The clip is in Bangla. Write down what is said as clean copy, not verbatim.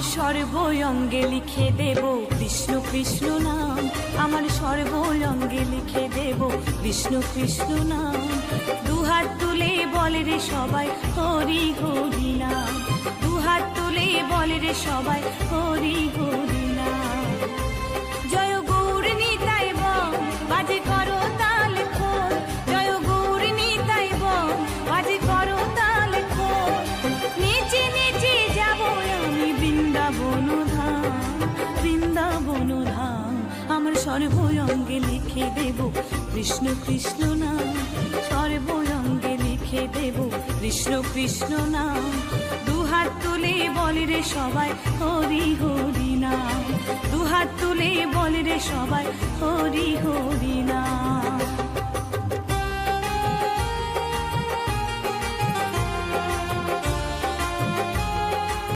সর্বঙ্গে লিখে দেব কৃষ্ণ কৃষ্ণ নাম, আমার সর্বঙ্গে লিখে দেব কৃষ্ণ কৃষ্ণ নাম। দুহাত তুলে বলে রে সবাই হরি হরি নাম, দুহাত তুলে বলে রে সবাই হরি হরি নাম। জয় গৌর নিতাই বল বাজে করো তাল খোল, জয় গৌর নিতাই বল বাজে করো তাল খোল। নিচে নিচে যাব আমি বৃন্দাবন ধাম, বৃন্দাবন ধাম। আমার সর্বঙ্গে লিখে দেব কৃষ্ণ কৃষ্ণ নাম, সর্বঙ্গে লিখে দেব কৃষ্ণ কৃষ্ণ নাম। দুহাত তুলে বলে রে সবাই হরি হরি নাম, দুহাত তুলে বলে রে সবাই হরি হরি নাম।